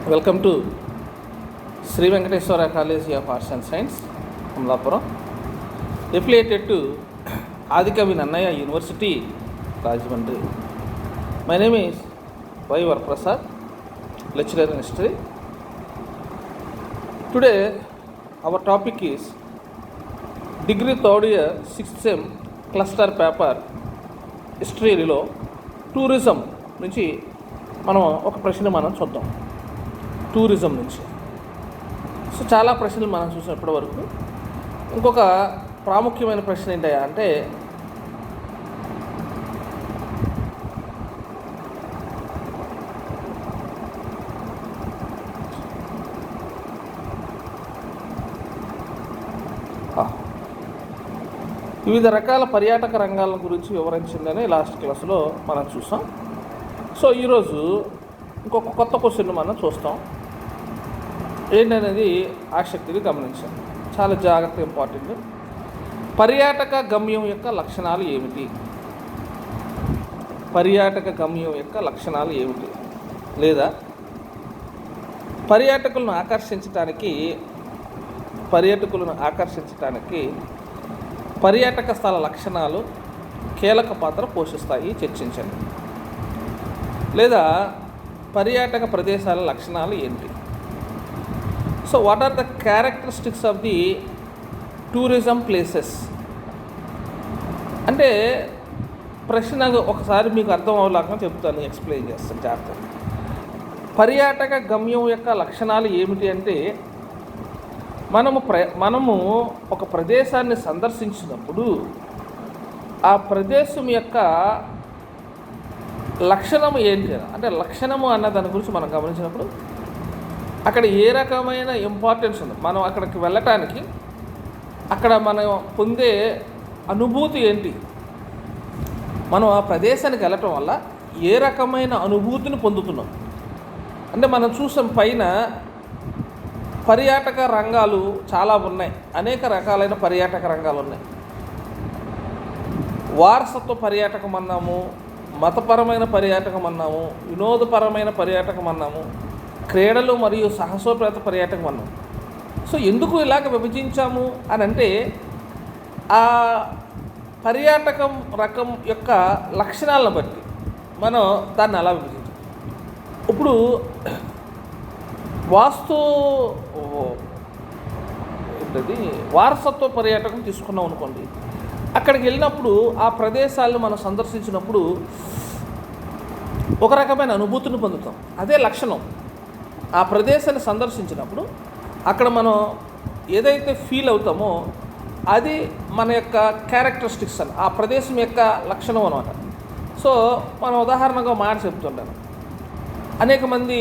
Welcome to Sri Venkateswara college of arts and science Amalapuram, affiliated to Adikavi Nannayya university Rajahmundry. My name is Y Varaprasad, lecturer in history. Today our topic is degree third year 6th sem cluster paper హిస్టరీలో tourism నుంచి మనం ఒక ప్రశ్న చూద్దాం. Tourism నుంచి so చాలా ప్రశ్నలు మనం చూసాం ఇప్పటి వరకు. ఇంకొక ప్రాముఖ్యమైన ప్రశ్న ఏంటయ్యా అంటే వివిధ రకాల పర్యాటక రంగాల గురించి వివరించిందని లాస్ట్ క్లాస్లో మనం చూసాం. సో ఈరోజు ఇంకొక కొత్త క్వశ్చన్ మనం చూస్తాం. ఏంటనేది ఆసక్తిగా గమనించాం, చాలా జాగ్రత్త, ఇంపార్టెంట్. పర్యాటక గమ్యం యొక్క లక్షణాలు ఏమిటి? పర్యాటక గమ్యం యొక్క లక్షణాలు ఏమిటి? లేదా పర్యాటకులను ఆకర్షించడానికి పర్యాటక స్థల లక్షణాలు కీలక పాత్ర పోషిస్తాయి, చర్చించండి. లేదా పర్యాటక ప్రదేశాల లక్షణాలు ఏంటి? So what are the characteristics of the tourism places అంటే ప్రశ్న ఒకసారి మీకు అర్థం అవ్వలేక చెప్తాను, ఎక్స్ప్లెయిన్ చేస్తాను జాగ్రత్తగా. పర్యాటక గమ్యం యొక్క లక్షణాలు ఏమిటి అంటే మనము ఒక ప్రదేశాన్ని సందర్శించినప్పుడు ఆ ప్రదేశం యొక్క లక్షణము ఏంటి అంటే లక్షణము అన్న దాని గురించి మనం గమనించినప్పుడు అక్కడ ఏ రకమైన ఇంపార్టెన్స్ ఉంది, మనం అక్కడికి వెళ్ళటానికి అక్కడ మనం పొందే అనుభూతి ఏంటి, మనం ఆ ప్రదేశానికి వెళ్ళటం వల్ల ఏ రకమైన అనుభూతిని పొందుతున్నాం అంటే మనం చూసాం పైన పర్యాటక రంగాలు చాలా ఉన్నాయి, అనేక రకాలైన పర్యాటక రంగాలు ఉన్నాయి. వారసత్వ పర్యాటకం అన్నాము, మతపరమైన పర్యాటకం అన్నాము, వినోదపరమైన పర్యాటకం అన్నాము, క్రీడలు మరియు సాహసోపేత పర్యాటకం అన్నాము. సో ఎందుకు ఇలాగ విభజించాము అని అంటే ఆ పర్యాటకం రకం యొక్క లక్షణాలను బట్టి మనం దాన్ని అలా విభజించాం. ఇప్పుడు వారసత్వ పర్యాటకం తీసుకున్నాం అనుకోండి. అక్కడికి వెళ్ళినప్పుడు ఆ ప్రదేశాలను మనం సందర్శించినప్పుడు ఒక రకమైన అనుభూతిని పొందుతాం, అదే లక్షణం. ఆ ప్రదేశాన్ని సందర్శించినప్పుడు అక్కడ మనం ఏదైతే ఫీల్ అవుతామో అది మన యొక్క క్యారెక్టరిస్టిక్స్ అని, ఆ ప్రదేశం యొక్క లక్షణం అనమాట. సో మనం ఉదాహరణగా మాట చెప్తుంటాను, అనేక మంది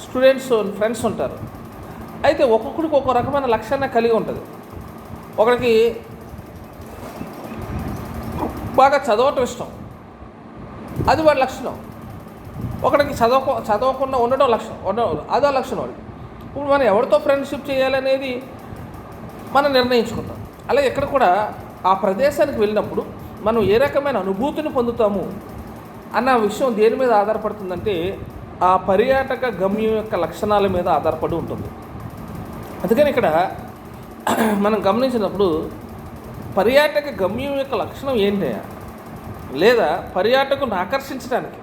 స్టూడెంట్స్ ఫ్రెండ్స్ ఉంటారు. అయితే ఒక్కొక్కడికి ఒక్కో రకమైన లక్షణాన్ని కలిగి ఉంటుంది. ఒకరికి బాగా చదవటం ఇష్టం, అది వాడి లక్షణం. ఒకడికి చదవకుండా ఉండడం అదో లక్షణం వాడికి. ఇప్పుడు మనం ఎవరితో ఫ్రెండ్షిప్ చేయాలనేది మనం నిర్ణయించుకుంటాం. అలాగే ఇక్కడ కూడా ఆ ప్రదేశానికి వెళ్ళినప్పుడు మనం ఏ రకమైన అనుభూతిని పొందుతాము అన్న విషయం దేని మీద ఆధారపడుతుందంటే ఆ పర్యాటక గమ్యం యొక్క లక్షణాల మీద ఆధారపడి ఉంటుంది. అందుకని ఇక్కడ మనం గమనించినప్పుడు పర్యాటక గమ్యం యొక్క లక్షణం ఏంటి, లేదా పర్యాటకులను ఆకర్షించడానికి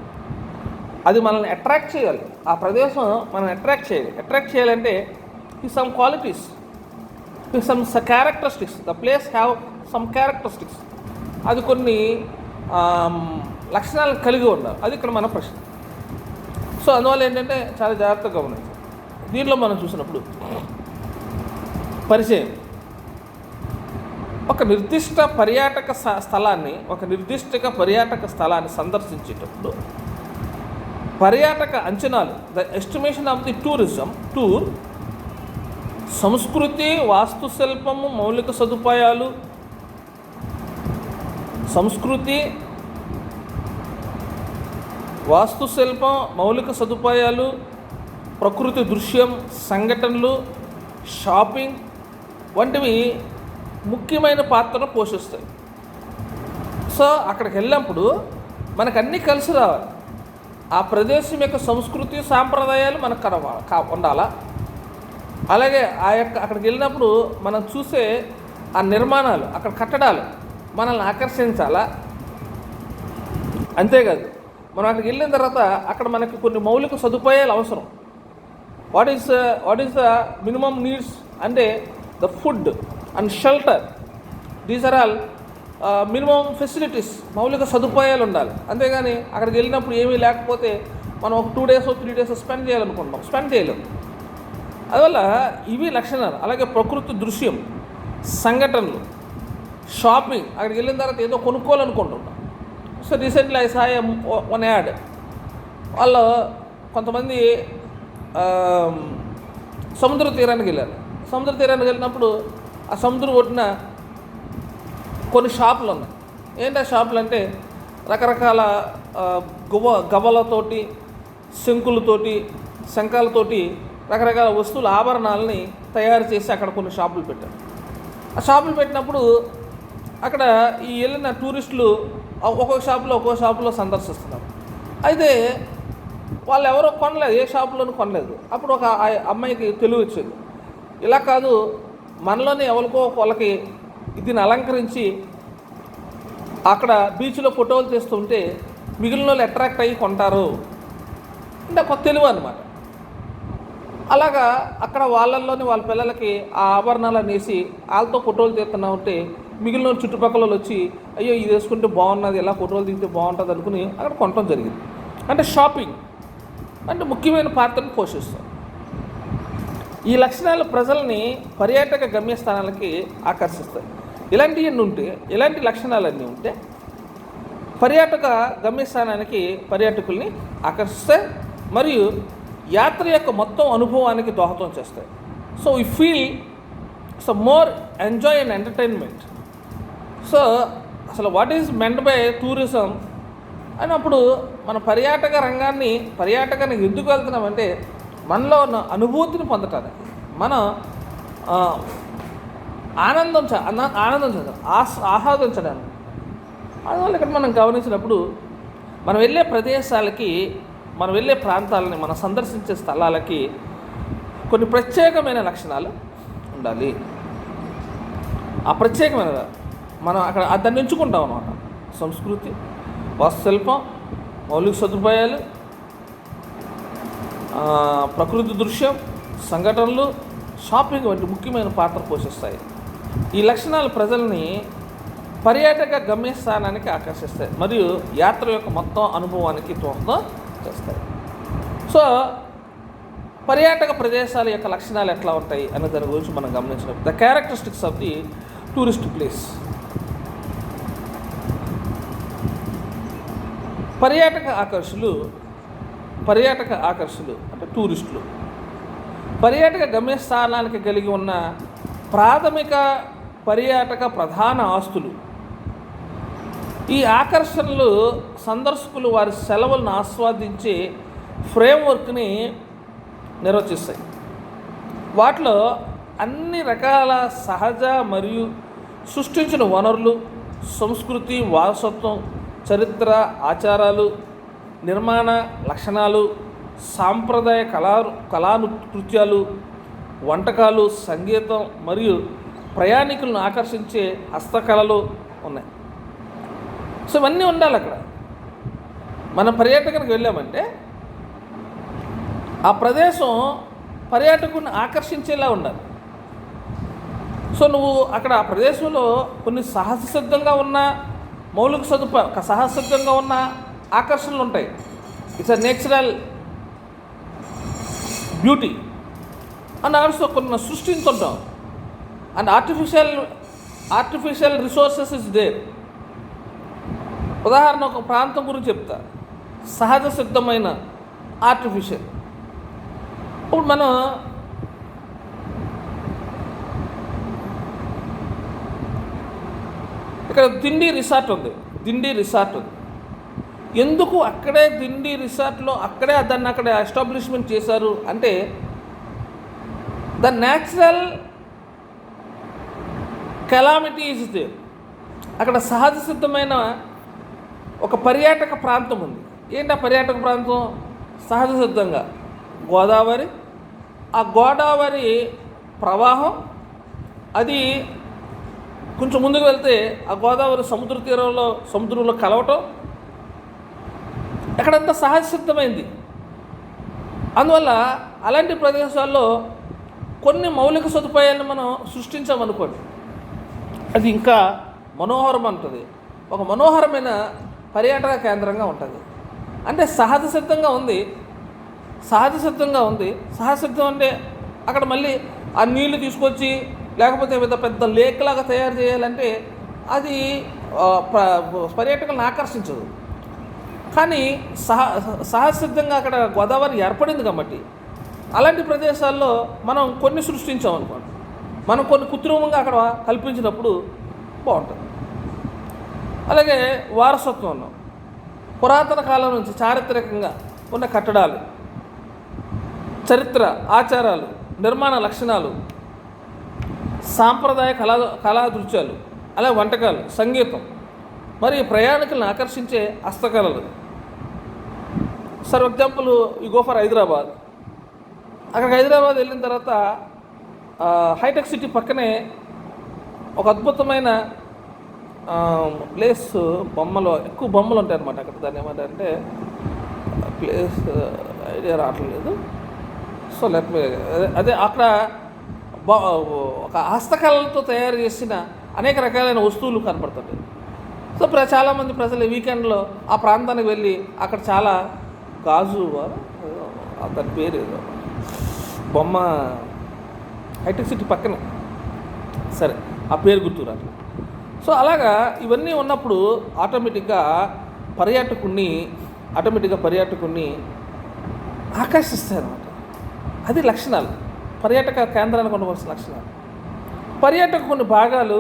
అది మనల్ని అట్రాక్ట్ చేయాలి, ఆ ప్రదేశం మనం అట్రాక్ట్ చేయాలంటే some qualities, some characteristics, the place have some characteristics, అది కొన్ని లక్షణాలను కలిగి ఉండాలి. అది ఇక్కడ మన ప్రశ్న. సో అందువల్ల ఏంటంటే చాలా జాగ్రత్తగా గమనించాలి. దీనిలో మనం చూసినప్పుడు పరిచయం, ఒక నిర్దిష్ట పర్యాటక స్థలాన్ని సందర్శించేటప్పుడు పర్యాటక అంచనాలు, the estimation of the tour, సంస్కృతి, వాస్తుశిల్పము, మౌలిక సదుపాయాలు, ప్రకృతి దృశ్యం, సంఘటనలు, షాపింగ్ వంటివి ముఖ్యమైన పాత్రను పోషిస్తాయి. సో అక్కడికి వెళ్ళినప్పుడు మనకు అన్నీ కలిసి రావాలి. ఆ ప్రదేశం యొక్క సంస్కృతి సాంప్రదాయాలు మనకు ఉండాలా. అలాగే అక్కడికి వెళ్ళినప్పుడు మనం చూసే ఆ నిర్మాణాలు, అక్కడ కట్టడాలు మనల్ని ఆకర్షించాలా. అంతేకాదు, మనం అక్కడికి వెళ్ళిన తర్వాత అక్కడ మనకి కొన్ని మౌలిక సదుపాయాలు అవసరం. What is the minimum needs అంటే the food and shelter. These are all minimum facilities, మౌలిక సదుపాయాలు ఉండాలి. అంతేగాని అక్కడికి వెళ్ళినప్పుడు ఏమీ లేకపోతే మనం ఒక 2 days 3 days స్పెండ్ చేయాలనుకుంటాం, స్పెండ్ చేయలేం. అందువల్ల ఇవి లక్షణాలు. అలాగే ప్రకృతి దృశ్యం, సంఘటనలు, షాపింగ్. అక్కడికి వెళ్ళిన తర్వాత ఏదో కొనుక్కోవాలనుకుంటున్నాం. So recently I saw one ad. వాళ్ళు కొంతమంది సముద్ర తీరానికి వెళ్ళారు. సముద్ర తీరానికి వెళ్ళినప్పుడు ఆ సముద్రం ఒడ్డున కొన్ని షాపులు ఉన్నాయి. ఏంటి ఆ షాపులు అంటే రకరకాల గవ్వలతోటి, శంకులతోటి, శంఖాలతోటి రకరకాల వస్తువులు, ఆభరణాలని తయారు చేసి అక్కడ కొన్ని షాపులు పెట్టారు. ఆ షాపులు పెట్టినప్పుడు అక్కడ ఈ వెళ్ళిన టూరిస్టులు ఒక్కొక్క షాపులో సందర్శిస్తున్నారు. అయితే వాళ్ళు ఎవరో కొనలేదు, ఏ షాపులోనూ కొనలేదు. అప్పుడు ఒక అమ్మాయికి తెలివి వచ్చింది, ఇలా కాదు, మనలోనే ఎవరికో వాళ్ళకి దీన్ని అలంకరించి అక్కడ బీచ్లో ఫోటోలు తీస్తుంటే మిగిలిన వాళ్ళు అట్రాక్ట్ అయ్యి కొంటారు అంటే కొత్త తెలివి అనమాట. అలాగా అక్కడ వాళ్ళల్లోని వాళ్ళ పిల్లలకి ఆ ఆభరణాలను వేసి వాళ్ళతో ఫోటోలు తీస్తున్నా ఉంటే మిగిలిన చుట్టుపక్కల వచ్చి అయ్యో ఇది వేసుకుంటే బాగున్నది, ఎలా ఫోటోలు దిగితే బాగుంటుంది అనుకుని అక్కడ కొనడం జరిగింది. అంటే షాపింగ్ అంటే ముఖ్యమైన పాత్రను పోషిస్తుంది. ఈ లక్షణాలు ప్రజల్ని పర్యాటక గమ్యస్థానాలకి ఆకర్షిస్తాయి. ఇలాంటి లక్షణాలన్నీ ఉంటే పర్యాటక గమ్యస్థానానికి పర్యాటకుల్ని ఆకర్షిస్తాయి మరియు యాత్ర యొక్క మొత్తం అనుభవానికి దోహదం చేస్తాయి. So we feel more enjoy and entertainment. So అసలు what is meant by tourism అన్నప్పుడు మన పర్యాటకానికి ఎందుకు వెళ్తున్నామంటే మనలో ఉన్న అనుభూతిని పొందటానికి, మనం ఆహ్లాదించడానికి. అందువల్ల ఇక్కడ మనం గమనించినప్పుడు మనం వెళ్ళే ప్రదేశాలకి, మనం వెళ్ళే ప్రాంతాలని, మనం సందర్శించే స్థలాలకి కొన్ని ప్రత్యేకమైన లక్షణాలు ఉండాలి. ఆ ప్రత్యేకమైన మనం అక్కడ దాన్ని ఎంచుకుంటాం అన్నమాట. సంస్కృతి, వాస్తుశిల్పం, మౌలిక సదుపాయాలు, ప్రకృతి దృశ్యం, సంఘటనలు, షాపింగ్ వంటి ముఖ్యమైన పాత్ర పోషిస్తాయి. ఈ లక్షణాలు ప్రజల్ని పర్యాటక గమ్యస్థానానికి ఆకర్షిస్తాయి మరియు యాత్ర యొక్క మొత్తం అనుభవానికి దోహదం చేస్తాయి. సో పర్యాటక ప్రదేశాల యొక్క లక్షణాలు ఎట్లా ఉంటాయి అనే దాని గురించి మనం గమనించినప్పుడు the characteristics of the tourist place. పర్యాటక ఆకర్షులు అంటే టూరిస్టులు పర్యాటక గమ్యస్థానానికి కలిగి ఉన్న ప్రాథమిక పర్యాటక ప్రధాన ఆస్తులు. ఈ ఆకర్షణలు సందర్శకులు వారి సెలవులను ఆస్వాదించే ఫ్రేమ్వర్క్ని నిర్వచిస్తాయి. వాటిలో అన్ని రకాల సహజ మరియు సృష్టించిన వనరులు, సంస్కృతి, వారసత్వం, చరిత్ర, ఆచారాలు, నిర్మాణ లక్షణాలు, సాంప్రదాయ కళాకృత్యాలు, వంటకాలు, సంగీతం మరియు ప్రయాణికులను ఆకర్షించే హస్తకళలు ఉన్నాయి. సో ఇవన్నీ ఉండాలి అక్కడ. మనం పర్యాటకానికి వెళ్ళామంటే ఆ ప్రదేశం పర్యాటకుని ఆకర్షించేలా ఉండాలి. సో నువ్వు అక్కడ ఆ ప్రదేశంలో కొన్ని సహజసిద్ధంగా ఉన్న మౌలిక సహజసిద్ధంగా ఉన్న ఆకర్షణలు ఉంటాయి. It's a natural beauty and also కొన్ని సృష్టించుంటాం and artificial resources is there. ఉదాహరణ ఒక ప్రాంతం గురించి చెప్తా, సహజ సిద్ధమైన ఆర్టిఫిషియల్. ఇప్పుడు మనం ఇక్కడ దిండి రిసార్ట్ ఉంది. ఎందుకు అక్కడే దిండి రిసార్ట్లో దాన్ని అక్కడ ఎస్టాబ్లిష్మెంట్ చేశారు అంటే the natural calamity is there. అక్కడ సహజ సిద్ధమైన ఒక పర్యాటక ప్రాంతం ఉంది. ఏంటి ఆ పర్యాటక ప్రాంతం? సహజ సిద్ధంగా గోదావరి, ఆ గోదావరి ప్రవాహం, అది కొంచెం ముందుకు వెళ్తే ఆ గోదావరి సముద్రంలో కలవటం, ఎక్కడంతా సహజ సిద్ధమైంది. అందువల్ల అలాంటి ప్రదేశాల్లో కొన్ని మౌలిక సదుపాయాలను మనం సృష్టించామనుకోండి, అది ఇంకా మనోహరం ఉంటుంది, ఒక మనోహరమైన పర్యాటక కేంద్రంగా ఉంటుంది. అంటే సహజ సిద్ధంగా ఉంది. సహజ సిద్ధం అంటే అక్కడ మళ్ళీ ఆ నీళ్లు తీసుకొచ్చి లేకపోతే పెద్ద లేక్ లాగా తయారు చేయాలంటే అది పర్యాటకులను ఆకర్షించదు. కానీ సహజ సిద్ధంగా అక్కడ గోదావరి ఏర్పడింది కాబట్టి అలాంటి ప్రదేశాల్లో మనం కొన్ని సృష్టించామనుకోండి, మనం కొన్ని కృత్రిమంగా అక్కడ కల్పించినప్పుడు బాగుంటుంది. అలాగే వారసత్వంలో పురాతన కాలం నుంచి చారిత్రకంగా ఉన్న కట్టడాలు, చరిత్ర, ఆచారాలు, నిర్మాణ లక్షణాలు, సాంప్రదాయ కళా దృశ్యాలు, అలాగే వంటకాలు, సంగీతం, మరియు ప్రయాణికులను ఆకర్షించే హస్తకళలు. For example you go for Hyderabad. అక్కడికి హైదరాబాద్ వెళ్ళిన తర్వాత హైటెక్ సిటీ పక్కనే ఒక అద్భుతమైన ప్లేస్, ఎక్కువ బొమ్మలు ఉంటాయి అన్నమాట అక్కడ. దాన్ని ఏమంటారంటే ప్లేస్ ఐడియా రావట్లేదు. సో అదే అక్కడ ఒక హస్తకళలతో తయారు చేసిన అనేక రకాలైన వస్తువులు కనపడుతుంటాయి. సో చాలామంది ప్రజలు వీకెండ్లో ఆ ప్రాంతానికి వెళ్ళి అక్కడ చాలా గాజు, దాని పేరు ఏదో బొమ్మ, హైటెక్ సిటీ పక్కన, సరే ఆ పేరు గుర్తురాదు. సో అలాగా ఇవన్నీ ఉన్నప్పుడు ఆటోమేటిక్గా పర్యాటకుడిని ఆకర్షిస్తాయి అన్నమాట. అది లక్షణాలు, పర్యాటక కేంద్రానికి ఉండవలసిన లక్షణాలు. పర్యాటకం కొన్ని భాగాలు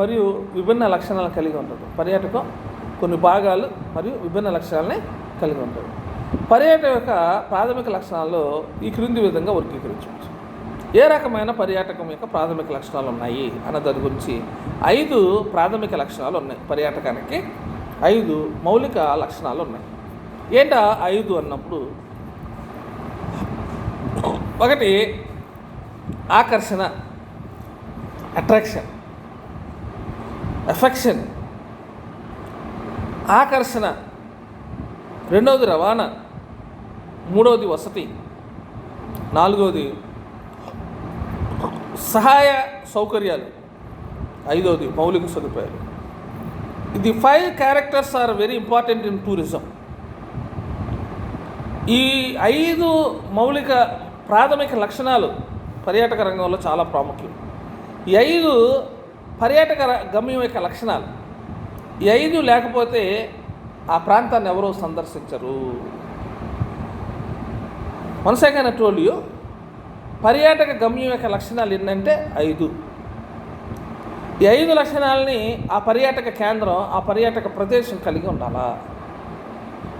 మరియు విభిన్న లక్షణాలను కలిగి ఉంటుంది. పర్యాటకం కొన్ని భాగాలు మరియు విభిన్న లక్షణాలని కలిగి ఉంటుంది. పర్యాటక యొక్క ప్రాథమిక లక్షణాలు ఈ క్రింది విధంగా వర్గీకరించవచ్చు. ఏ రకమైన పర్యాటకం యొక్క ప్రాథమిక లక్షణాలు ఉన్నాయి అన్న దాని గురించి 5 ప్రాథమిక లక్షణాలు ఉన్నాయి. పర్యాటకానికి 5 మౌలిక లక్షణాలు ఉన్నాయి. ఏంటా 5 అన్నప్పుడు, ఒకటి ఆకర్షణ, అట్రాక్షన్, ఎఫెక్షన్. ఆకర్షణ, రెండవది రవాణా, మూడవది వసతి, నాలుగవది సహాయ సౌకర్యాలు, ఐదవది మౌలిక సదుపాయాలు. The 5 characters are very important in tourism. ఈ 5 మౌలిక ప్రాథమిక లక్షణాలు పర్యాటక రంగంలో చాలా ప్రాముఖ్యం. ఈ 5 పర్యాటక గమ్యం యొక్క లక్షణాలు. ఈ 5 లేకపోతే ఆ ప్రాంతాన్ని ఎవరో సందర్శించరు. Once again I told you, పర్యాటక గమ్యం యొక్క లక్షణాలు ఏంటంటే 5. ఈ 5 లక్షణాలని ఆ పర్యాటక కేంద్రం, ఆ పర్యాటక ప్రదేశం కలిగి ఉండాలా.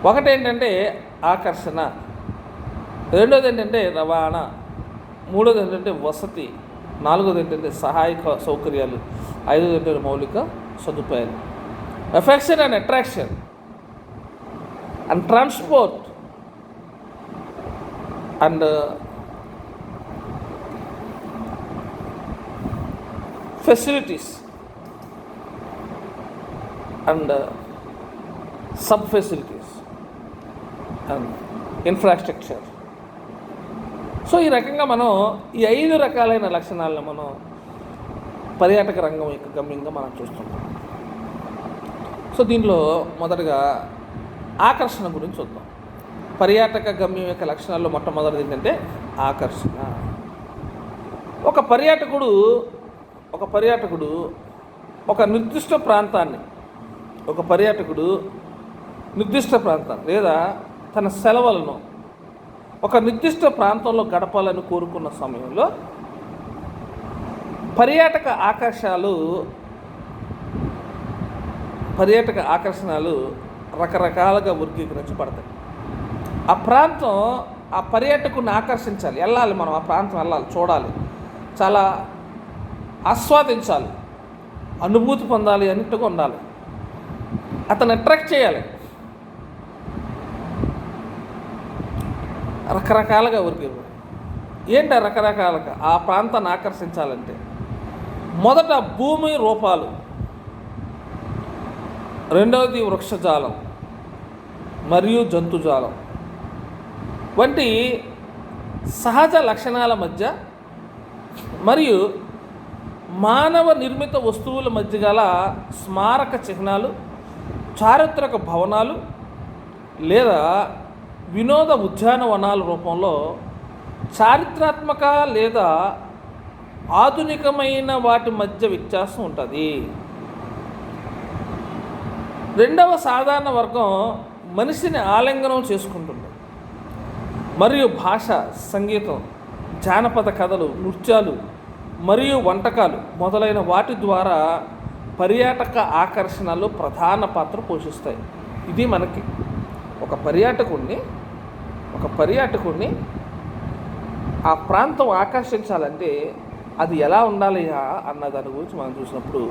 ఒకటి ఏంటంటే ఆకర్షణ, రెండోది ఏంటంటే రవాణా, మూడోది ఏంటంటే వసతి, నాలుగోది ఏంటంటే సహాయక సౌకర్యాలు, ఐదోది ఏంటంటే మౌలిక సదుపాయాలు. Affection and attraction and transport and facilities and sub facilities and infrastructure. So ఈ రకంగా మనం ఈ 5 రకాలైన లక్షణాలను మనం పర్యాటక రంగం యొక్క గమ్యంగా మనం చూస్తుంటాం. సో దీనిలో మొదటగా ఆకర్షణ గురించి చూద్దాం. పర్యాటక గమ్యం యొక్క లక్షణాల్లో మొట్టమొదటిది ఏంటంటే ఆకర్షణ. ఒక పర్యాటకుడు ఒక నిర్దిష్ట ప్రాంతాన్ని లేదా తన సెలవులను ఒక నిర్దిష్ట ప్రాంతంలో గడపాలని కోరుకున్న సమయంలో పర్యాటక ఆకర్షణలు రకరకాలుగా వర్గీకరించబడతాయి. ఆ ప్రాంతం ఆ పర్యాటకుడిని ఆకర్షించాలి, వెళ్ళాలి, మనం ఆ ప్రాంతం వెళ్ళాలి, చూడాలి, చాలా ఆస్వాదించాలి, అనుభూతి పొందాలి అన్నట్టుగా ఉండాలి. అతను అట్రాక్ట్ చేయాలి. రకరకాలుగా వర్గీకరణ. ఏంటి రకరకాలుగా ఆ ప్రాంతాన్ని ఆకర్షించాలంటే, మొదట భూమి రూపాలు, రెండవది వృక్షజాలం మరియు జంతుజాలం వంటి సహజ లక్షణాల మధ్య మరియు మానవ నిర్మిత వస్తువుల మధ్య గల స్మారక చిహ్నాలు, చారిత్రక భవనాలు లేదా వినోద ఉద్యానవనాల రూపంలో చారిత్రాత్మక లేదా ఆధునికమైన వాటి మధ్య వ్యత్యాసం ఉంటుంది. రెండవ సాధారణ వర్గం మనిషిని ఆలింగనం చేసుకుంటుంది మరియు భాష, సంగీతం, జానపద కథలు, నృత్యాలు మరియు వంటకాలు మొదలైన వాటి ద్వారా పర్యాటక ఆకర్షణలు ప్రధాన పాత్ర పోషిస్తాయి. ఇది మనకి ఒక పర్యాటకుడిని ఆ ప్రాంతం ఆకర్షించాలంటే అది ఎలా ఉండాలి అన్న దాని గురించి మనం చూసినప్పుడు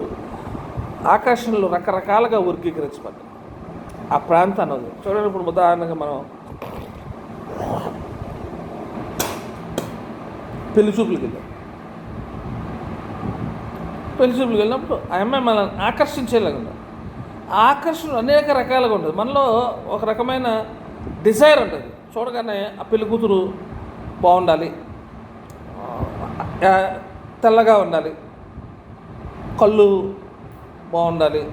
ఆకర్షణలు రకరకాలుగా వర్గీకరించబడ్డాయి. ఆ ప్రాంతాన్ని చూడండి. ఇప్పుడు ఉదాహరణగా మనం పెళ్లి చూపులకు వెళ్ళినప్పుడు ఆ అమ్మాయి మనల్ని ఆకర్షించేలాగా ఉంటుంది. ఆ ఆకర్షణ అనేక రకాలుగా ఉంటుంది. మనలో ఒక రకమైన డిజైర్ ఉంటుంది. చూడగానే ఆ పెళ్లి కూతురు బాగుండాలి, తెల్లగా ఉండాలి, కళ్ళు బాగుండాలి,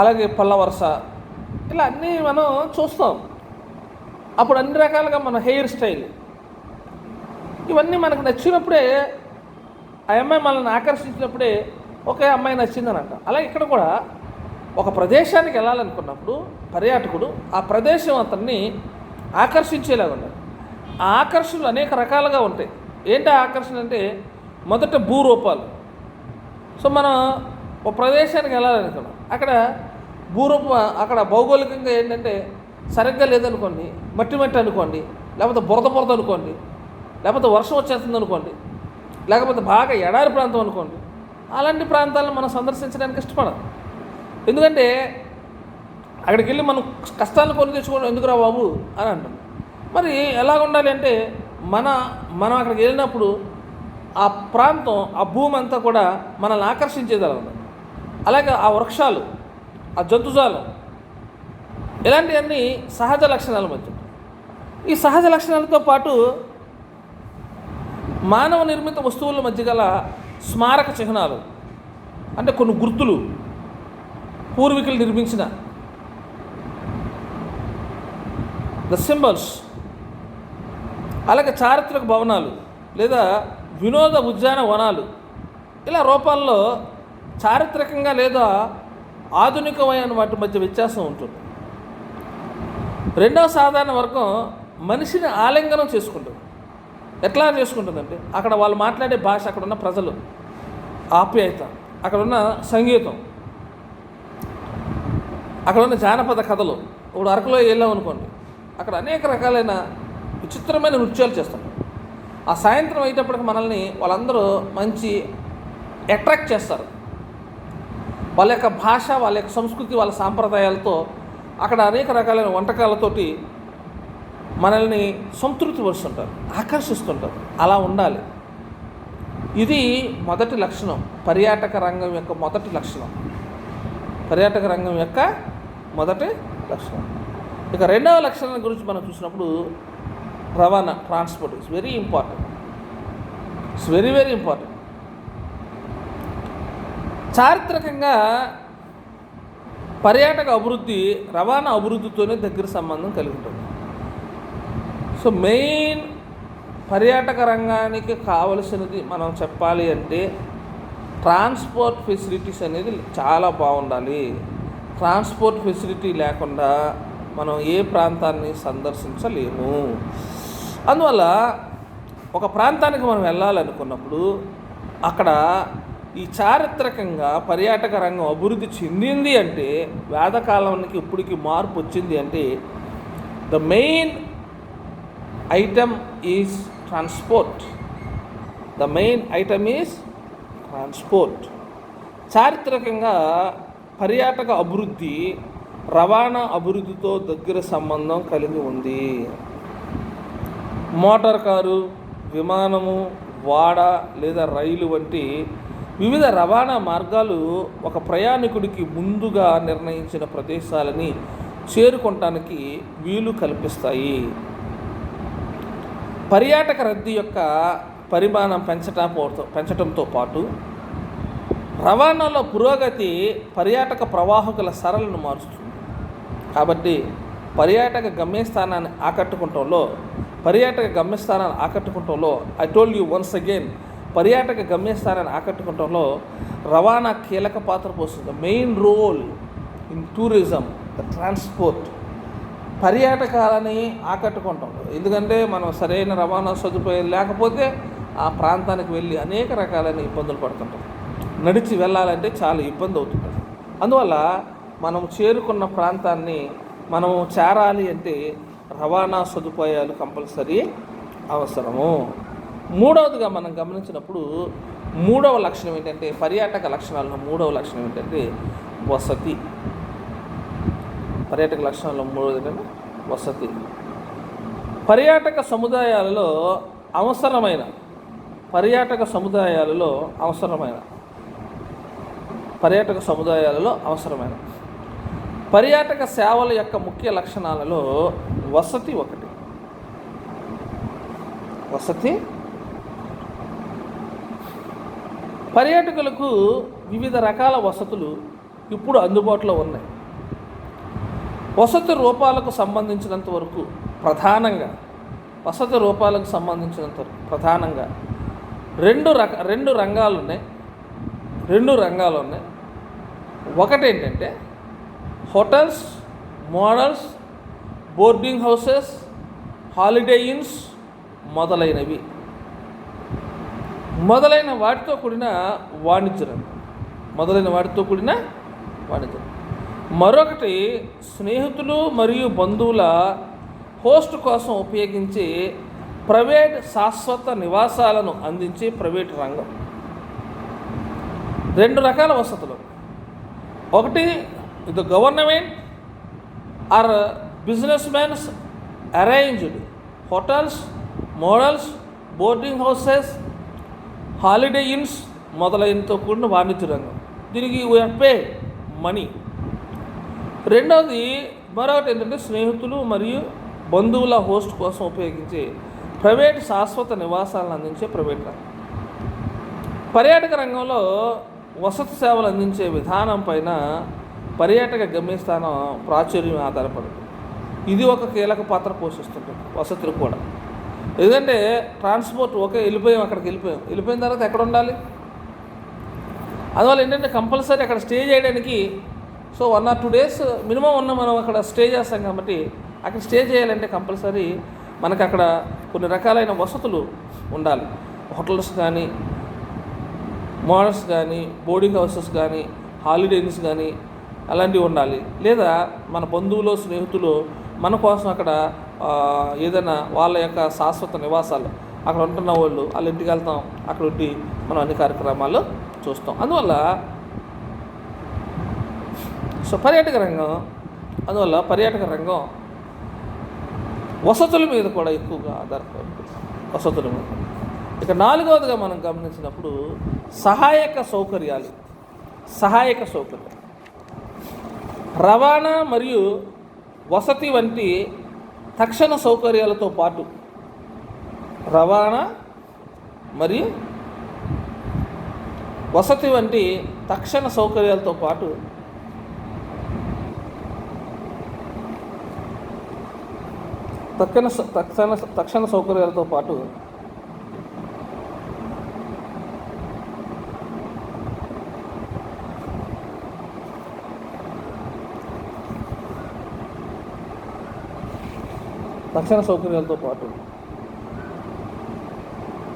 అలాగే పళ్ళ వరుస, ఇలా అన్నీ మనం చూస్తాం. అప్పుడు అన్ని రకాలుగా మన హెయిర్ స్టైల్ ఇవన్నీ మనకు నచ్చినప్పుడే, ఆ అమ్మాయి మనల్ని ఆకర్షించినప్పుడే ఒకే అమ్మాయి నచ్చిందని అంట. అలాగే ఇక్కడ కూడా ఒక ప్రదేశానికి వెళ్ళాలనుకున్నప్పుడు పర్యాటకుడు ఆ ప్రదేశం అతన్ని ఆకర్షించేలాగా ఉండాలి. ఆ ఆకర్షణలు అనేక రకాలుగా ఉంటాయి. ఏంటి ఆకర్షణ అంటే, మొదట భూరూపాలు. సో మనం ఒక ప్రదేశానికి వెళ్ళాలనుకున్నాం, అక్కడ భౌగోళికంగా ఏంటంటే సరిగ్గా లేదనుకోండి, మట్టి అనుకోండి, లేకపోతే బురద అనుకోండి, లేకపోతే వర్షం వచ్చేస్తుంది అనుకోండి, లేకపోతే బాగా ఎడారి ప్రాంతం అనుకోండి, అలాంటి ప్రాంతాలను మనం సందర్శించడానికి ఇష్టపడం. ఎందుకంటే అక్కడికి వెళ్ళి మనం కష్టాలను కొని తెచ్చుకోవడం ఎందుకురా బాబు అని అంటాం. మరి ఎలా ఉండాలి అంటే, మనం అక్కడికి వెళ్ళినప్పుడు ఆ ప్రాంతం, ఆ భూమి అంతా కూడా మనల్ని ఆకర్షించేదిలా ఉంది. అలాగే ఆ వృక్షాలు, ఆ జంతుజాలం, ఇలాంటివన్నీ సహజ లక్షణాల మధ్య. ఈ సహజ లక్షణాలతో పాటు మానవ నిర్మిత వస్తువుల మధ్య గల స్మారక చిహ్నాలు, అంటే కొన్ని గుర్తులు, పూర్వీకులు నిర్మించిన ద సింబల్స్, అలాగే చారిత్రక భవనాలు లేదా వినోద ఉద్యానవనాలు, ఇలా రూపాల్లో చారిత్రకంగా లేదా ఆధునికమైన వాటి మధ్య వ్యత్యాసం ఉంటుంది. రెండవ సాధారణ వర్గం మనిషిని ఆలింగనం చేసుకుంటుంది. ఎట్లా చేసుకుంటుందంటే, అక్కడ వాళ్ళు మాట్లాడే భాష, అక్కడ ఉన్న ప్రజలు, ఆప్యాయత, అక్కడ ఉన్న సంగీతం, అక్కడ ఉన్న జానపద కథలు. ఇప్పుడు అరకులో వెళ్ళాం అనుకోండి, అక్కడ అనేక రకాలైన విచిత్రమైన నృత్యాలు చేస్తారు. ఆ సాయంత్రం అయ్యేటప్పటికి మనల్ని వాళ్ళందరూ మంచి అట్రాక్ట్ చేస్తారు. వాళ్ళ యొక్క భాష, వాళ్ళ యొక్క సంస్కృతి, వాళ్ళ సాంప్రదాయాలతో, అక్కడ అనేక రకాలైన వంటకాలతోటి మనల్ని సంతృప్తి పరుస్తుంటారు, ఆకర్షిస్తుంటారు. అలా ఉండాలి. ఇది మొదటి లక్షణం, పర్యాటక రంగం యొక్క మొదటి లక్షణం. ఇక రెండవ లక్షణం గురించి మనం చూసినప్పుడు రవాణా, transport it's very important. Very important. చారిత్రకంగా పర్యాటక అభివృద్ధి రవాణా అభివృద్ధితోనే దగ్గర సంబంధం కలిగి ఉంటుంది. సో మెయిన్ పర్యాటక రంగానికి కావలసినది మనం చెప్పాలి అంటే ట్రాన్స్పోర్ట్ ఫెసిలిటీస్ అనేది చాలా బాగుండాలి. ట్రాన్స్పోర్ట్ ఫెసిలిటీ లేకుండా మనం ఏ ప్రాంతాన్ని సందర్శించలేము. అందువల్ల ఒక ప్రాంతానికి మనం వెళ్ళాలనుకున్నప్పుడు అక్కడ ఈ చారిత్రకంగా పర్యాటక రంగం అభివృద్ధి చెందింది అంటే, వేదకాలానికి ఇప్పటికి మార్పు వచ్చింది అంటే, the main item is transport. చారిత్రకంగా పర్యాటక అభివృద్ధి రవాణా అభివృద్ధితో దగ్గర సంబంధం కలిగి ఉంది. మోటార్ కారు, విమానము, వాడ లేదా రైలు వంటి వివిధ రవాణా మార్గాలు ఒక ప్రయాణికుడికి ముందుగా నిర్ణయించిన ప్రదేశాలని చేరుకోవటానికి వీలు కల్పిస్తాయి. పర్యాటక రద్దీ యొక్క పరిమాణం పెంచడంతో పాటు రవాణాలో పురోగతి పర్యాటక ప్రవాహకుల సరళను మారుస్తుంది. కాబట్టి పర్యాటక గమ్యస్థానాన్ని ఆకట్టుకుంటంలో I told you once again, పర్యాటక గమ్యస్థానాన్ని ఆకట్టుకుంటంలో రవాణా కీలక పాత్ర పోస్తుంది. Main role in tourism, the transport. పర్యాటకాలని ఆకట్టుకుంటాం. ఎందుకంటే మనం సరైన రవాణా సదుపాయం లేకపోతే ఆ ప్రాంతానికి వెళ్ళి అనేక రకాలైన ఇబ్బందులు పడుతుంటాం. నడిచి వెళ్ళాలంటే చాలా ఇబ్బంది అవుతుంది. అందువల్ల మనం చేరుకున్న ప్రాంతాన్ని మనం చేరాలి అంటే రవాణా సదుపాయాలు కంపల్సరీ అవసరము. మూడవదిగా మనం గమనించినప్పుడు మూడవ లక్షణం ఏంటంటే, పర్యాటక లక్షణాలలో మూడవ లక్షణం ఏంటంటే వసతి. పర్యాటక లక్షణాల్లో మూడవది ఏంటంటే వసతి. పర్యాటక సముదాయాలలో అవసరమైన పర్యాటక సేవల యొక్క ముఖ్య లక్షణాలలో వసతి ఒకటి. పర్యాటకులకు వివిధ రకాల వసతులు ఇప్పుడు అందుబాటులో ఉన్నాయి. వసతి రూపాలకు సంబంధించినంత వరకు ప్రధానంగా రెండు రంగాలు ఉన్నాయి. ఒకటి ఏంటంటే hotels, models, boarding houses, holiday ఇన్స్ మొదలైన వాటితో కూడిన వాణిజ్య రంగం. మరొకటి స్నేహితులు మరియు బంధువుల హోస్ట్ కోసం ఉపయోగించి ప్రైవేట్ శాశ్వత నివాసాలను అందించే ప్రైవేట్ రంగం. రెండు రకాల వసతులు. ఒకటి the government or business mans arranged hotels, models, boarding houses, holiday ఇన్స్ మొదలైనతో కూడిన వాణిజ్య రంగం. దీనికి వీ ఆర్ పే మనీ. మరొకటి ఏంటంటే స్నేహితులు మరియు బంధువుల హోస్ట్ కోసం ఉపయోగించే ప్రైవేట్ శాశ్వత నివాసాలను అందించే ప్రైవేట్ రంగం. పర్యాటక రంగంలో వసతి సేవలు అందించే విధానం పైన పర్యాటక గమ్యస్థానం ప్రాచుర్యం ఆధారపడుతుంది. ఇది ఒక కీలక పాత్ర పోషిస్తుంటుంది. వసతులు కూడా, ఎందుకంటే ట్రాన్స్పోర్ట్ వెళ్ళిపోయిన తర్వాత ఎక్కడ ఉండాలి? అందువల్ల ఏంటంటే కంపల్సరీ అక్కడ స్టే చేయడానికి 1 or 2 days మినిమం మనం అక్కడ స్టే చేస్తాం. కాబట్టి అక్కడ స్టే చేయాలంటే కంపల్సరీ మనకు అక్కడ కొన్ని రకాలైన వసతులు ఉండాలి. హోటల్స్ కానీ, మోడల్స్ కానీ, బోర్డింగ్ హౌసెస్ కానీ, హాలిడే ఇన్స్ కానీ అలాంటివి ఉండాలి. లేదా మన బంధువులు, స్నేహితులు మన కోసం అక్కడ ఏదైనా వాళ్ళ యొక్క శాశ్వత నివాసాలు అక్కడ ఉంటున్న వాళ్ళ ఇంటికి వెళ్తాం. అక్కడ ఉండి మనం అన్ని కార్యక్రమాలు చూస్తాం. అందువల్ల పర్యాటక రంగం వసతుల మీద కూడా ఎక్కువగా ఆధారపడుతుంది. ఇక నాలుగవదిగా మనం గమనించినప్పుడు సహాయక సౌకర్యాలు. రవాణా మరియు వసతి వంటి తక్షణ సౌకర్యాలతో పాటు తక్షణ సౌకర్యాలతో పాటు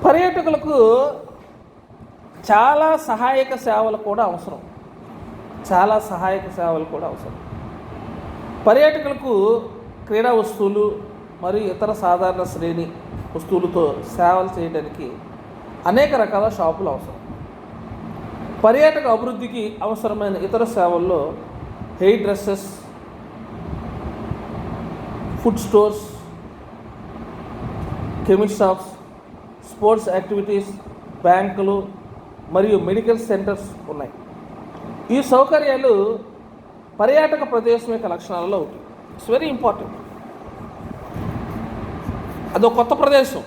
పర్యాటకులకు చాలా సహాయక సేవలు కూడా అవసరం. పర్యాటకులకు క్రీడా వస్తువులు మరియు ఇతర సాధారణ శ్రేణి వస్తువులతో సేవలు చేయడానికి అనేక రకాల షాపులు అవసరం. పర్యాటక అభివృద్ధికి అవసరమైన ఇతర సేవల్లో hair dresses, food stores, chemist shops, sports activities, బ్యాంకులు మరియు మెడికల్ సెంటర్స్ ఉన్నాయి. ఈ సౌకర్యాలు పర్యాటక ప్రదేశం యొక్క లక్షణాలలో ఒకటి. It's very important. అదో కొత్త ప్రదేశం,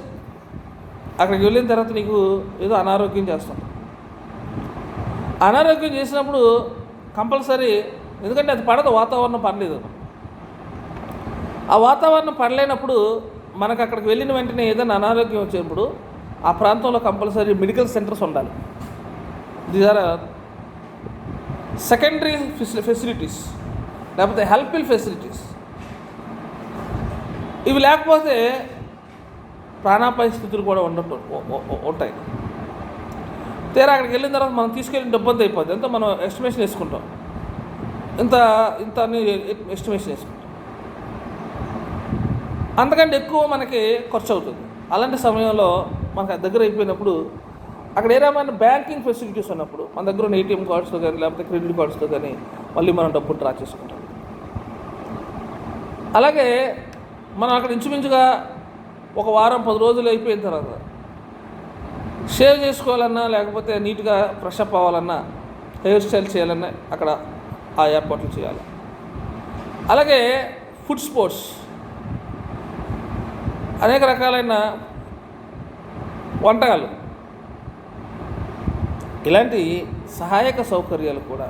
అక్కడికి వెళ్ళిన తర్వాత నీకు ఏదో అనారోగ్యం చేస్తాం. అనారోగ్యం చేసినప్పుడు కంపల్సరీ, ఎందుకంటే అది పడదు, వాతావరణం పడలేదు. ఆ వాతావరణం పడలేనప్పుడు మనకు అక్కడికి వెళ్ళిన వెంటనే ఏదైనా అనారోగ్యం వచ్చినప్పుడు ఆ ప్రాంతంలో కంపల్సరీ మెడికల్ సెంటర్స్ ఉండాలి. దీస్ ఆర్ సెకండరీ ఫెసిలిటీస్, లేకపోతే హెల్ప్ఫుల్ ఫెసిలిటీస్. ఇవి లేకపోతే ప్రాణాపాయ స్థితులు కూడా ఉంటాయి. తీరా అక్కడికి వెళ్ళిన తర్వాత మనం తీసుకెళ్ళిన ఇబ్బంది అయిపోద్ది. ఎంతో మనం ఎస్టిమేషన్ వేసుకుంటాం, ఇంత ఇంత అని ఎస్టిమేషన్ వేసుకుంటాం, అంతకంటే ఎక్కువ మనకి ఖర్చు అవుతుంది. అలాంటి సమయంలో మనకు దగ్గర అయిపోయినప్పుడు అక్కడ ఏమైనా బ్యాంకింగ్ ఫెసిలిటీస్ ఉన్నప్పుడు మన దగ్గర ఉన్న ఏటీఎం కార్డ్స్తో కానీ లేకపోతే క్రెడిట్ కార్డ్స్తో కానీ మళ్ళీ మనం డబ్బులు డ్రా చేసుకుంటాం. అలాగే మనం అక్కడ ఇంచుమించుగా ఒక వారం 10 రోజులు అయిపోయిన తర్వాత షేవ్ చేసుకోవాలన్నా లేకపోతే నీట్గా ఫ్రెష్ అప్ అవ్వాలన్నా, హెయిర్ స్టైల్ చేయాలన్నా అక్కడ ఆ ఏర్పాట్లు చేయాలి. అలాగే ఫుడ్ స్పోర్ట్స్, అనేక రకాలైన వంటకాలు, ఇలాంటి సహాయక సౌకర్యాలు కూడా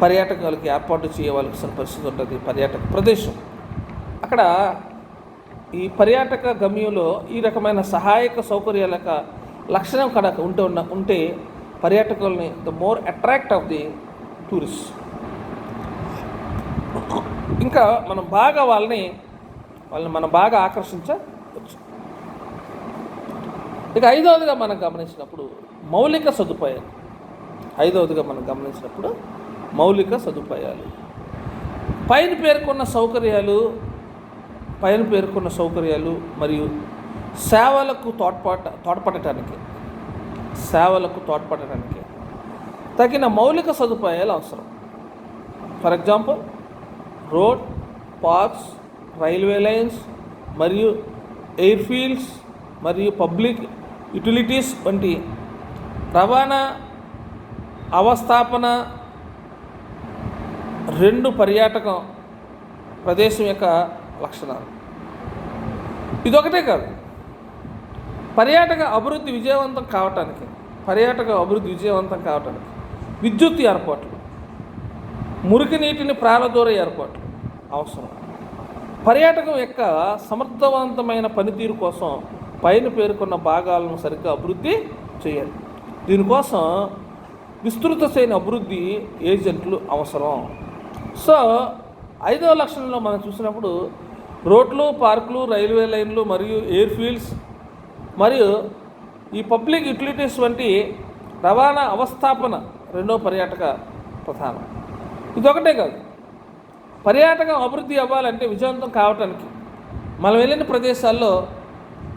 పర్యాటకులకి ఏర్పాటు చేయవలసిన పరిస్థితి ఉంటుంది. పర్యాటక ప్రదేశం అక్కడ ఈ పర్యాటక గమ్యంలో ఈ రకమైన సహాయక సౌకర్యాల యొక్క లక్షణం కనుక ఉంటే పర్యాటకుల్ని the more attract of the tourist. ఇంకా వాళ్ళని మనం బాగా ఆకర్షించవచ్చు. ఇక ఐదవదిగా మనం గమనించినప్పుడు మౌలిక సదుపాయాలు. పైన పేర్కొన్న సౌకర్యాలు మరియు సేవలకు తోడ్పడటానికి తగిన మౌలిక సదుపాయాలు అవసరం. For example, road, parks, railway lines మరియు ఎయిర్ ఫీల్డ్స్ మరియు పబ్లిక్ యుటిలిటీస్ వంటి రవాణా అవస్థాపన రెండు పర్యాటక ప్రదేశం యొక్క లక్షణాలు. ఇదొకటే కాదు, పర్యాటక అభివృద్ధి విజయవంతం కావటానికి విద్యుత్ ఏర్పాట్లు, మురికి నీటిని ప్రారదూర ఏర్పాట్లు అవసరం. పర్యాటకం యొక్క సమర్థవంతమైన పనితీరు కోసం పైన పేర్కొన్న భాగాలను సరిగ్గా అభివృద్ధి చేయాలి. దీనికోసం విస్తృత శ్రేణి అభివృద్ధి ఏజెంట్లు అవసరం. సో 5వ లక్షణంలో మనం చూసినప్పుడు రోడ్లు, పార్కులు, రైల్వే లైన్లు మరియు ఎయిర్ ఫీల్డ్స్ మరియు ఈ పబ్లిక్ యుటిలిటీస్ వంటి రవాణా అవస్థాపన రెండో పర్యాటక ప్రధానం. ఇదొకటే కాదు, పర్యాటకం అభివృద్ధి అవ్వాలంటే విజయవంతం కావటానికి మనం వెళ్ళిన ప్రదేశాల్లో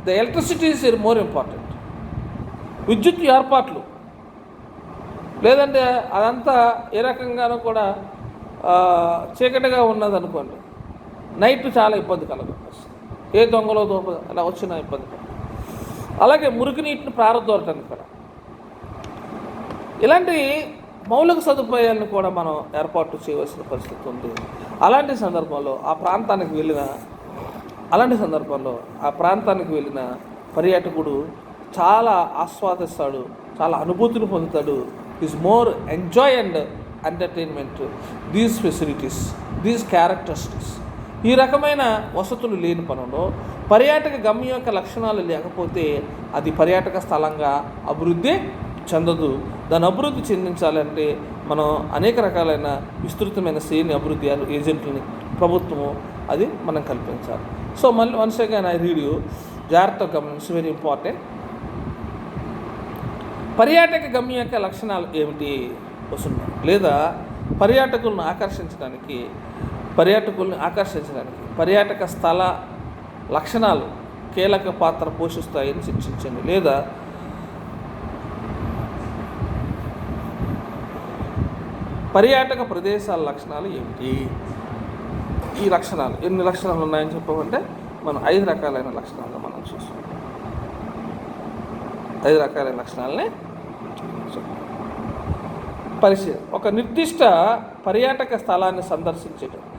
the electricity is more important. విద్యుత్ ఏర్పాట్లు, లేదంటే అదంతా ఏ రకంగానూ కూడా చీకటిగా ఉన్నదనుకోండి, నైట్ చాలా ఇబ్బంది కలుగుతుంది. ఏ దొంగలో అలా వచ్చినా ఇబ్బంది కలుగుతుంది. అలాగే మురికి నీటిని ప్రారదూరటానికి కూడా ఇలాంటి మౌలిక సదుపాయాలను కూడా మనం ఏర్పాటు చేయవలసిన పరిస్థితి ఉంది. అలాంటి సందర్భంలో ఆ ప్రాంతానికి వెళ్ళిన పర్యాటకుడు చాలా ఆస్వాదిస్తాడు, చాలా అనుభూతిని పొందుతాడు. Is more enjoy and entertainment these facilities, these characteristics. ఈ రకమైన వసతులు లేని పనుల్లో పర్యాటక గమ్యం యొక్క లక్షణాలు లేకపోతే అది పర్యాటక స్థలంగా అభివృద్ధి చెందదు. దాన్ని అభివృద్ధి చెందించాలంటే మనం అనేక రకాలైన విస్తృతమైన శ్రేణి అభివృద్ధి ఏజెంట్లని ప్రభుత్వము అది మనం కల్పించాలి. సో మళ్ళీ once again I read you, జాగ్రత్తగా గమనించి, వెరీ ఇంపార్టెంట్. పర్యాటక గమ్యం యొక్క లక్షణాలు ఏమిటి వస్తున్నాయి, లేదా పర్యాటకులను ఆకర్షించడానికి పర్యాటక స్థల లక్షణాలు కీలక పాత్ర పోషిస్తాయని చర్చించండి. లేదా పర్యాటక ప్రదేశాల లక్షణాలు ఏమిటి? ఈ లక్షణాలు ఎన్ని లక్షణాలు ఉన్నాయని చెప్పమంటే మనం 5 రకాలైన లక్షణాలు మనం చూస్తాం. 5 రకాలైన లక్షణాలని పరిశీలన. ఒక నిర్దిష్ట పర్యాటక స్థలాన్ని సందర్శించేటప్పుడు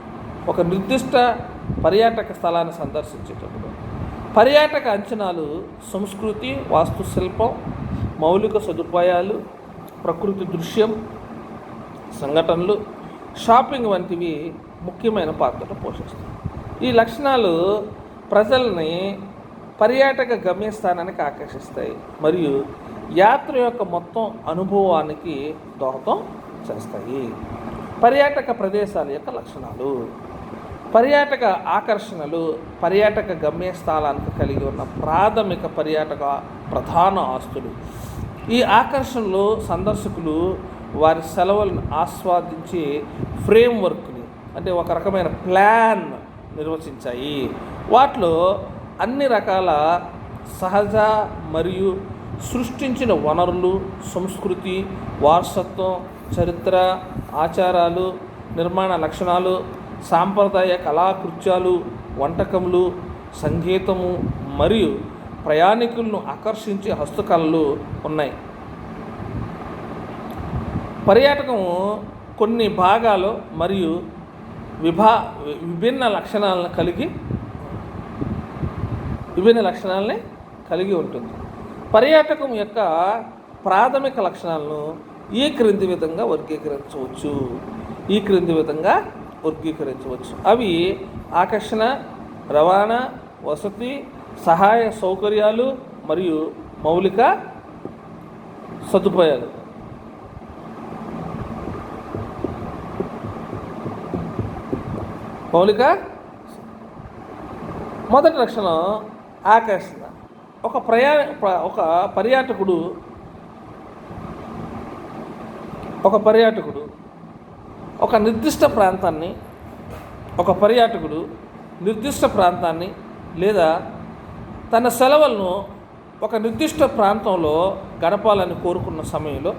పర్యాటక అంచనాలు సంస్కృతి, వాస్తుశిల్పం, మౌలిక సదుపాయాలు, ప్రకృతి దృశ్యం, సంఘటనలు, షాపింగ్ వంటివి ముఖ్యమైన పాత్రలు పోషిస్తాయి. ఈ లక్షణాలు ప్రజల్ని పర్యాటక గమ్యస్థానానికి ఆకర్షిస్తాయి మరియు యాత్ర యొక్క మొత్తం అనుభవానికి దోహదం చేస్తాయి. పర్యాటక ప్రదేశాల యొక్క లక్షణాలు. పర్యాటక ఆకర్షణలు పర్యాటక గమ్యస్థానానికి కలిగి ఉన్న ప్రాథమిక పర్యాటక ప్రధాన ఆస్తులు. ఈ ఆకర్షణలు సందర్శకులు వారి సెలవులను ఆస్వాదించే ఫ్రేమ్వర్క్ని, అంటే ఒక రకమైన ప్లాన్ నిర్వచించాయి. వాటిలో అన్ని రకాల సహజ మరియు సృష్టించిన వనరులు, సంస్కృతి, వారసత్వం, చరిత్ర, ఆచారాలు, నిర్మాణ లక్షణాలు, సాంప్రదాయ కళాకృత్యాలు, వంటకములు, సంగీతము మరియు ప్రయాణికులను ఆకర్షించే హస్తకళలు ఉన్నాయి. పర్యాటకము కొన్ని భాగాలు మరియు విభిన్న లక్షణాలను కలిగి ఉంటుంది. పర్యాటకం యొక్క ప్రాథమిక లక్షణాలను ఈ క్రింది విధంగా వర్గీకరించవచ్చు. అవి ఆకర్షణ, రవాణా, వసతి, సహాయ సౌకర్యాలు మరియు మౌలిక సదుపాయాలు. మొదటి లక్షణం ఆకర్షణ. ఒక పర్యాటకుడు ఒక నిర్దిష్ట ప్రాంతాన్ని లేదా తన సెలవులను ఒక నిర్దిష్ట ప్రాంతంలో గడపాలని కోరుకున్న సమయంలో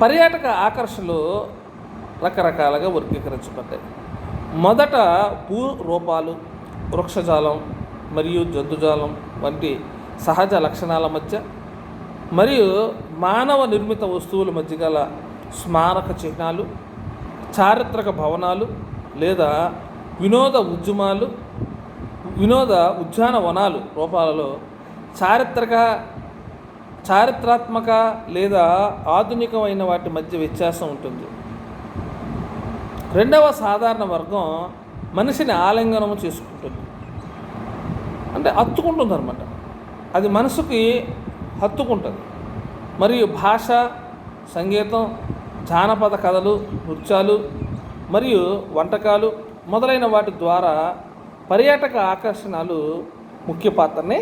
పర్యాటక ఆకర్షణలు రకరకాలుగా వర్గీకరించబడ్డాయి. మొదట భూరూపాలు, వృక్షజాలం మరియు జంతుజాలం వంటి సహజ లక్షణాల మధ్య మరియు మానవ నిర్మిత వస్తువుల మధ్య గల స్మారక చిహ్నాలు, చారిత్రక భవనాలు లేదా వినోద ఉద్యానవనాలు రూపాలలో చారిత్రాత్మక లేదా ఆధునికమైన వాటి మధ్య వ్యత్యాసం ఉంటుంది. రెండవ సాధారణ వర్గం మనిషిని ఆలింగనము చేసుకుంటుంది, అంటే హత్తుకుంటుంది అన్నమాట. అది మనసుకి హత్తుకుంటుంది మరియు భాష, సంగీతం, జానపద కథలు, నృత్యాలు మరియు వంటకాలు మొదలైన వాటి ద్వారా పర్యాటక ఆకర్షణలు ముఖ్య పాత్రని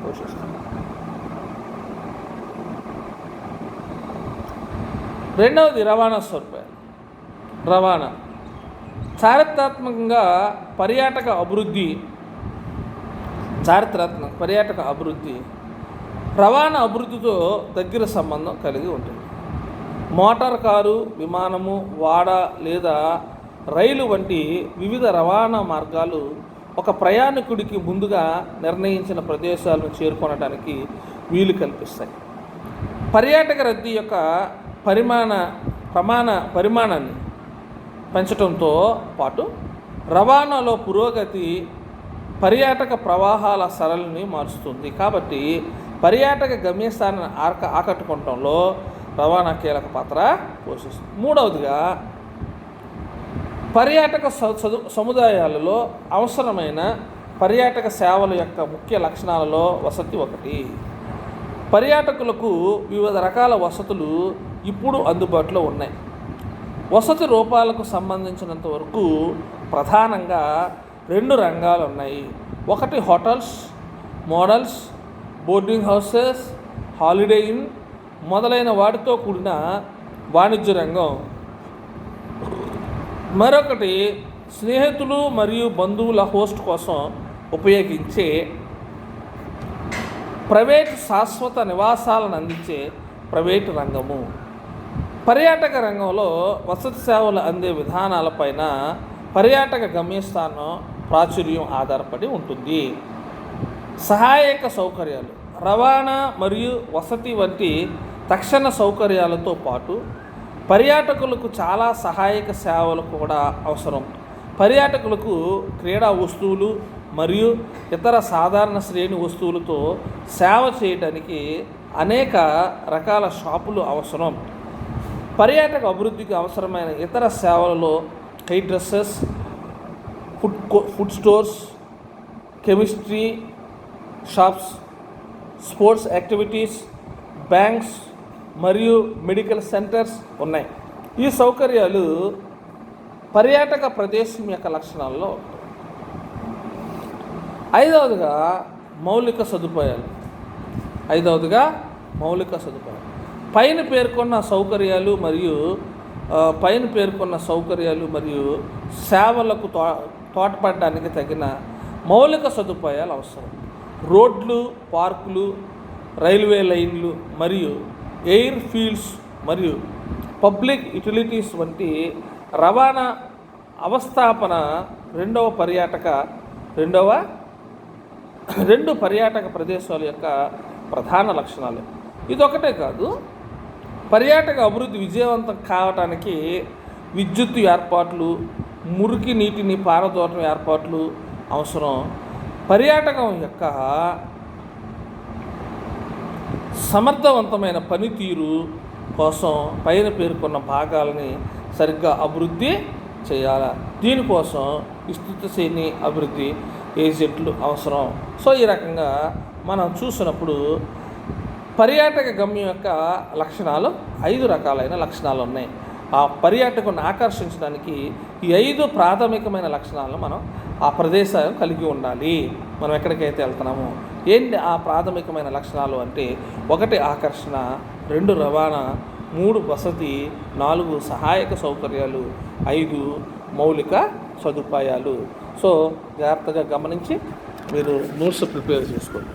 పోషిస్తాయి. రెండవది రవాణా సదుపాయాలు. చారిత్రాత్మక పర్యాటక అభివృద్ధి రవాణా అభివృద్ధితో దగ్గర సంబంధం కలిగి ఉంటుంది. మోటార్ కారు, విమానము, వాడ లేదా రైలు వంటి వివిధ రవాణా మార్గాలు ఒక ప్రయాణికుడికి ముందుగా నిర్ణయించిన ప్రదేశాలను చేరుకోవడానికి వీలు కల్పిస్తాయి. పర్యాటక రద్దీ యొక్క పరిమాణాన్ని పెంచడంతో పాటు రవాణాలో పురోగతి పర్యాటక ప్రవాహాల సరళిని మారుస్తుంది. కాబట్టి పర్యాటక గమ్యస్థానాన్ని ఆకట్టుకోవడంలో రవాణా కీలక పాత్ర పోషిస్తుంది. మూడవదిగా పర్యాటక సముదాయాలలో అవసరమైన పర్యాటక సేవల యొక్క ముఖ్య లక్షణాలలో వసతి ఒకటి. పర్యాటకులకు వివిధ రకాల వసతులు ఇప్పుడు అందుబాటులో ఉన్నాయి. వసతి రూపాలకు సంబంధించినంత వరకు ప్రధానంగా 2 రంగాలు ఉన్నాయి. ఒకటి hotels, models, boarding houses, holiday in మొదలైన వాటితో కూడిన వాణిజ్య రంగం. మరొకటి స్నేహితులు మరియు బంధువుల హోస్ట్ కోసం ఉపయోగించే ప్రైవేట్ శాశ్వత నివాసాలను అందించే ప్రైవేటు రంగము. పర్యాటక రంగంలో వసతి సేవలు అందే విధానాలపైన పర్యాటక గమ్యస్థానం ప్రాచుర్యం ఆధారపడి ఉంటుంది. సహాయక సౌకర్యాలు, రవాణా మరియు వసతి వంటి తక్షణ సౌకర్యాలతో పాటు పర్యాటకులకు చాలా సహాయక సేవలు కూడా అవసరం. పర్యాటకులకు క్రీడా వస్తువులు మరియు ఇతర సాధారణ శ్రేణి వస్తువులతో సేవ చేయడానికి అనేక రకాల షాపులు అవసరం. పర్యాటక అభివృద్ధికి అవసరమైన ఇతర సేవలలో hair dresses, food stores, chemistry shops, sports activities, banks మరియు మెడికల్ సెంటర్స్ ఉన్నాయి. ఈ సౌకర్యాలు పర్యాటక ప్రదేశం యొక్క లక్షణాల్లో ఉంటాయి. ఐదవదిగా మౌలిక సదుపాయాలు. పైన పేర్కొన్న సౌకర్యాలు మరియు సేవలకు తోడ్పడడానికి తగిన మౌలిక సదుపాయాలు అవసరం. రోడ్లు, పార్కులు, రైల్వే లైన్లు మరియు ఎయిర్ ఫీల్డ్స్ మరియు పబ్లిక్ యుటిలిటీస్ వంటి రవాణా అవస్థాపన రెండు పర్యాటక ప్రదేశాల యొక్క ప్రధాన లక్షణాలు. ఇదొకటే కాదు, పర్యాటక అభివృద్ధి విజయవంతం కావటానికి విద్యుత్ ఏర్పాట్లు, మురికి నీటిని పారదోలడం ఏర్పాట్లు అవసరం. పర్యాటకం యొక్క సమర్థవంతమైన పనితీరు కోసం పైన పేర్కొన్న భాగాలని సరిగ్గా అభివృద్ధి చేయాలి. దీనికోసం విస్తృత శ్రేణి అభివృద్ధి ఏజెంట్లు అవసరం. సో ఈ రకంగా మనం చూసినప్పుడు పర్యాటక గమ్యం యొక్క లక్షణాలు 5 రకాలైన లక్షణాలు ఉన్నాయి. ఆ పర్యాటకుని ఆకర్షించడానికి ఈ 5 ప్రాథమికమైన లక్షణాలను మనం ఆ ప్రదేశాలను కలిగి ఉండాలి. మనం ఎక్కడికైతే వెళ్తున్నామో ఏంటి ఆ ప్రాథమికమైన లక్షణాలు అంటే 1 ఆకర్షణ, 2 రవాణా, 3 వసతి, 4 సహాయక సౌకర్యాలు, 5 మౌలిక సదుపాయాలు. సో జాగ్రత్తగా గమనించి మీరు నోట్స్ ప్రిపేర్ చేసుకోండి.